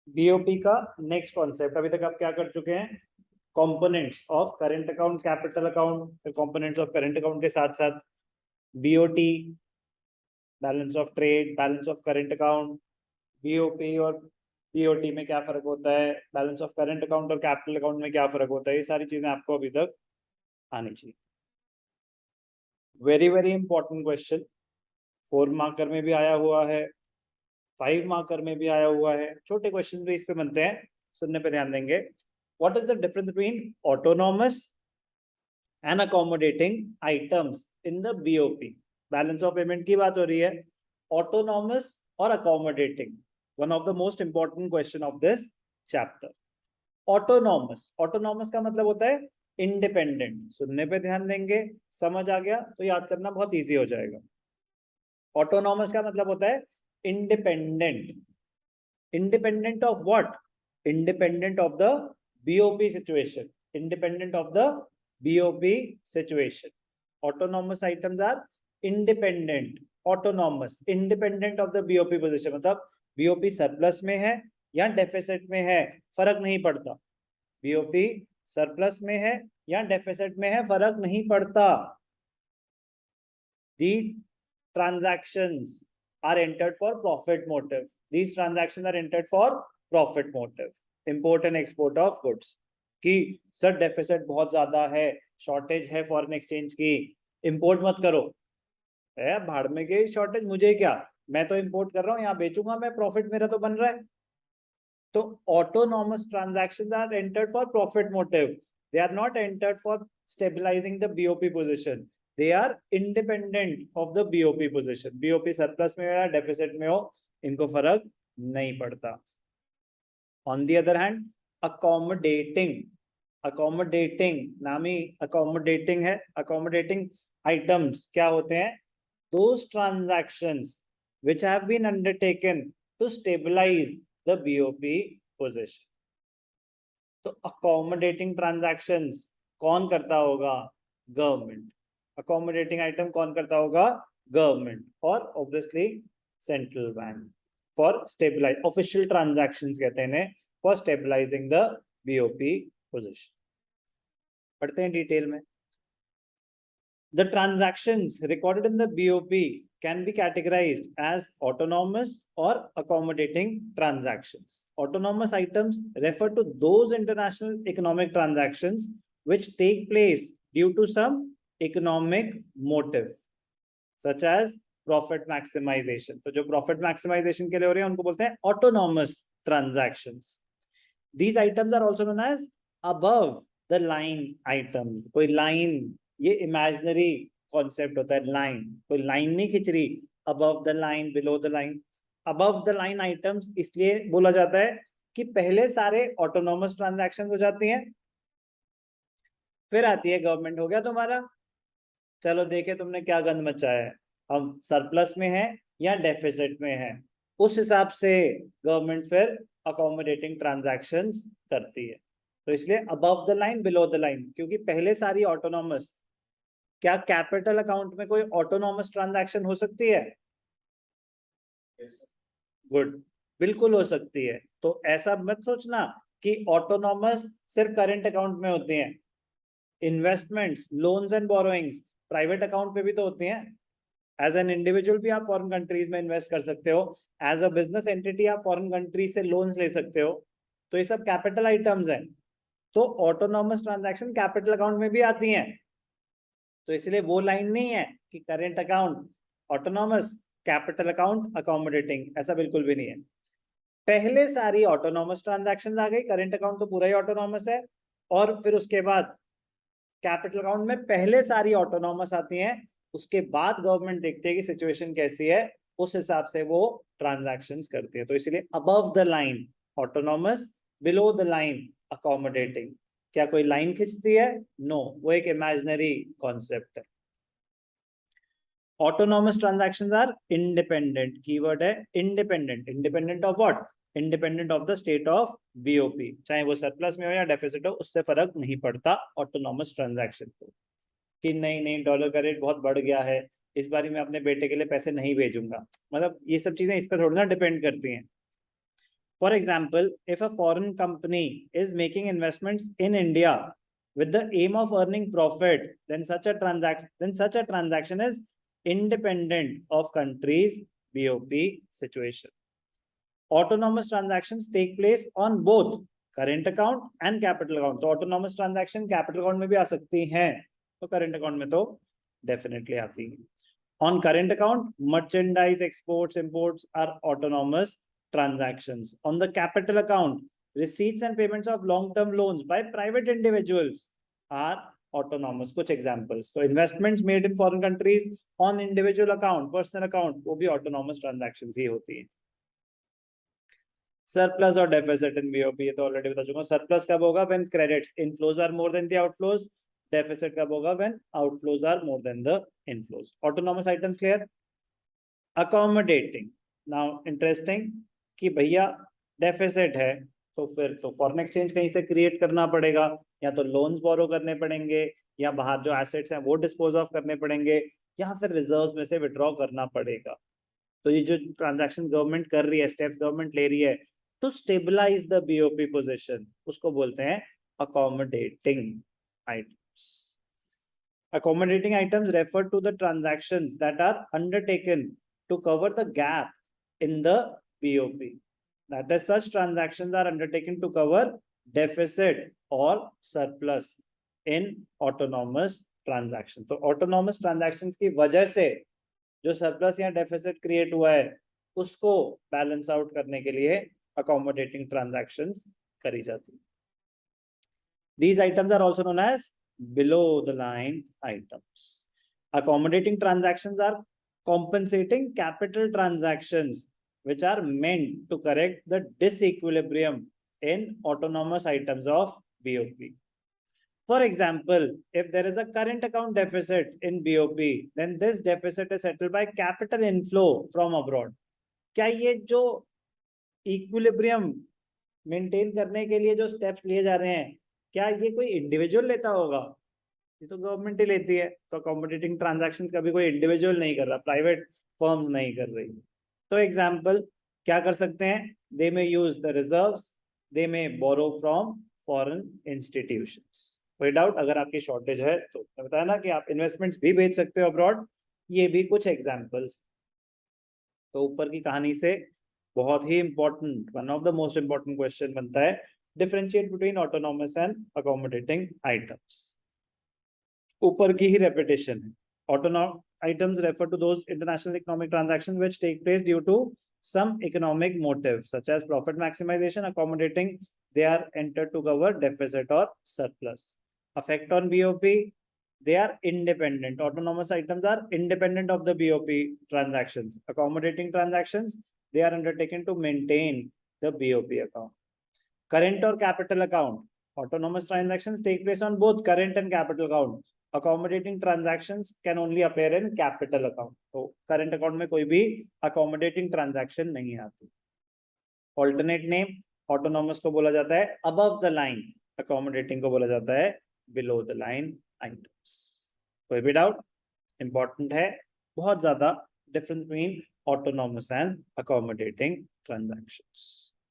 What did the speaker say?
BOP का next concept, अभी तक आप क्या कर चुके हैं, components of current account, capital account, फिर कंपोनेंट्स ऑफ करंट अकाउंट के साथ साथ BOT, balance of trade, balance of current account, BOP और बीओटी में क्या फर्क होता है, बैलेंस ऑफ करंट अकाउंट और कैपिटल अकाउंट में क्या फर्क होता है, ये सारी चीजें आपको अभी तक आनी चाहिए। Very very important question, 4 marker में भी आया हुआ है, 5 मार्कर में भी आया हुआ है, छोटे क्वेश्चन भी इस पे बनते हैं, सुनने पे ध्यान देंगे। What is the difference between autonomous and accommodating items in the BOP? Balance of payment की बात हो रही है, ऑटोनॉमस और accommodating, one of the most important question of this chapter. Autonomous, autonomous का मतलब होता है इंडिपेंडेंट, सुनने पे ध्यान देंगे, समझ आ गया तो याद करना बहुत इजी हो जाएगा। ऑटोनॉमस का मतलब होता है independent, independent of what? Independent of the BOP situation, independent of the BOP situation. Autonomous items are independent, autonomous, independent of the BOP position, मतलब BOP सरप्लस में है या डेफिसिट में है फर्क नहीं पड़ता, BOP सरप्लस में है या डेफिसिट में है फर्क नहीं पड़ता। These transactions are entered for profit motive. These transactions are entered for profit motive. Import and export of goods. कि सर डेफिसिट बहुत ज्यादा है, शॉर्टेज है फॉरेन एक्सचेंज की, इंपोर्ट मत करो। है भाड़ में गई शॉर्टेज, मुझे क्या, मैं तो इंपोर्ट कर रहा हूँ, यहाँ बेचूंगा मैं, प्रॉफिट मेरा तो बन रहा है। तो autonomous transactions are entered for profit motive, they are not entered for stabilising the BOP position, they are independent of the BOP position. BOP surplus में हो या डेफिसिट में हो, इनको फर्क नहीं पड़ता। On the other hand accommodating, accommodating नाम ही अकोमोडेटिंग है, अकोमोडेटिंग आइटम्स क्या होते हैं, those transactions which have been undertaken to stabilize the BOP position. तो अकोमोडेटिंग ट्रांजैक्शंस कौन करता होगा, गवर्नमेंट। अकोमोडेटिंग आइटम कौन करता होगा, गवर्नमेंट, और obviously central bank for stabilise, official transactions कहते हैं for stabilising the BOP position. पढ़ते हैं डिटेल में। The transactions recorded in the BOP can be categorized as autonomous or accommodating transactions. Autonomous items refer to those international economic transactions which take place due to some economic motive, such as profit maximization. तो जो profit maximization के लिए हो रहे हैं उनको बोलते हैं autonomous transactions. These items are also known as above the line items. कोई line, ये इमेजिनरी कॉन्सेप्ट होता है, लाइन, कोई लाइन नहीं खिंच रही, above the line, below the line. Above the line items इसलिए बोला जाता है कि पहले सारे ऑटोनॉमस ट्रांजैक्शन हो जाती हैं, फिर आती है गवर्नमेंट, हो गया तुम्हारा, चलो देखे तुमने क्या गंद मचाया है, हम सरप्लस में है या डेफिसिट में है, उस हिसाब से गवर्नमेंट फिर अकोमोडेटिंग ट्रांजैक्शंस करती है। तो इसलिए above the line, below the line, क्योंकि पहले सारी ऑटोनॉमस। क्या कैपिटल अकाउंट में कोई ऑटोनॉमस ट्रांजैक्शन हो सकती है? गुड, बिल्कुल हो सकती है। तो ऐसा मत सोचना कि ऑटोनॉमस सिर्फ करंट अकाउंट में होती हैं। Investments, loans and borrowings private account पे भी तो होती हैं। एज एन इंडिविजुअल भी आप फॉरेन कंट्रीज में इन्वेस्ट कर सकते हो, एज अ बिजनेस एंटिटी आप फॉरेन कंट्रीज से लोन्स ले सकते हो, तो ये सब कैपिटल आइटम्स हैं। तो ऑटोनॉमस ट्रांजैक्शन कैपिटल अकाउंट में भी आती हैं, तो इसलिए वो लाइन नहीं है कि current account autonomous, capital account accommodating, ऐसा बिल्कुल भी नहीं है। पहले सारी ऑटोनॉमस ट्रांजैक्शंस आ गई, करेंट अकाउंट तो पूरा ही ऑटोनॉमस है, और फिर उसके बाद कैपिटल अकाउंट में पहले सारी ऑटोनॉमस आती हैं, उसके बाद गवर्नमेंट देखती है कि सिचुएशन कैसी है, उस हिसाब से वो ट्रांजैक्शंस करती है। तो इसलिए above the line autonomous, below the line accommodating. क्या कोई लाइन खींचती है? नो, वो एक इमेजिनरी कॉन्सेप्ट है। Autonomous transactions are independent, keyword है independent. Independent of what? Independent of the state of BOP, चाहे वो सरप्लस में हो या डेफिसिट हो, उससे फर्क नहीं पड़ता ऑटोनॉमस ट्रांजैक्शन को। कि नहीं नहीं, डॉलर का रेट बहुत बढ़ गया है, इस बार मैं अपने बेटे के लिए पैसे नहीं भेजूंगा, मतलब ये सब चीजें इस पर थोड़ी ना डिपेंड करती हैं। For example, if a foreign company is making investments in India with the aim of earning profit, then such a transaction is independent of country's BOP situation. Autonomous transactions take place on both current account and capital account. तो autonomous transaction capital account में भी आ सकती हैं, तो current account में तो definitely आती हैं. On current account, merchandise exports, imports are autonomous transactions. On the capital account, receipts and payments of long-term loans by private individuals are autonomous. कुछ examples. So investments made in foreign countries on individual account, personal account, वो भी autonomous transactions ही होती हैं. Surplus और deficit in BOP, ये तो already बता चुका हूँ. Surplus कब होगा? When credits inflows are more than the outflows. Deficit कब होगा? When outflows are more than the inflows. Autonomous items clear? Accommodating. Now interesting कि भैया deficit है, तो फिर तो foreign exchange कहीं से create करना पड़ेगा, या तो loans borrow करने पड़ेंगे, या बाहर जो assets हैं वो dispose of करने पड़ेंगे, या फिर reserves में से withdraw करना पड़ेगा. तो ये जो transaction government कर रही है, steps government ले रही है to stabilize the BOP position, उसको बोलते हैं accommodating items. Accommodating items refer to the transactions that are undertaken to cover the gap in the BOP. That is, such transactions are undertaken to cover deficit or surplus in autonomous transactions. तो autonomous transactions की वजह से जो surplus या deficit create हुआ है, उसको balance out करने के लिए accommodating transactions करी जाती. These items are also known as below the line items. Accommodating transactions are compensating capital transactions which are meant to correct the disequilibrium in autonomous items of BOP. For example, if there is a current account deficit in BOP, then this deficit is settled by capital inflow from abroad. क्या ये जो equilibrium maintain करने के लिए जो steps लिए जा रहे हैं, क्या ये कोई इंडिविजुअल लेता होगा? ये तो गवर्नमेंट ही लेती है. तो अकोमोडेटिंग ट्रांजैक्शंस कभी कोई इंडिविजुअल नहीं कर रहा, प्राइवेट फर्म्स नहीं कर रही. तो एग्जांपल क्या कर सकते हैं? They may use the reserves, they may borrow from foreign institutions. कोई डाउट? अगर आपकी शॉर्टेज है तो बताया ना कि आप इन्वेस्टमेंट्स भी भेज सकते हो अब्रॉड. ये भी कुछ एग्जांपल्स. तो ऊपर की कहानी से बहुत ही important, one of the most important question बनता है, differentiate between autonomous and accommodating items. ऊपर की ही रेपिटेशन है. Autonomous items refer to those international economic transactions which take place due to some economic motive such as profit maximization. Accommodating, they are entered to cover deficit or surplus. Effect on BOP, they are independent. Autonomous items are independent of the BOP transactions. Accommodating transactions, they are undertaken to maintain the BOP account. Current or capital account, autonomous transactions take place on both current and capital account. Accommodating transactions can only appear in capital account. तो current account में कोई भी accommodating transaction नहीं आती. Alternate name, autonomous को बोला जाता है above the line, accommodating को बोला जाता है below the line items. कोई भी doubt? Important है बहुत ज्यादा difference between autonomous and accommodating transactions.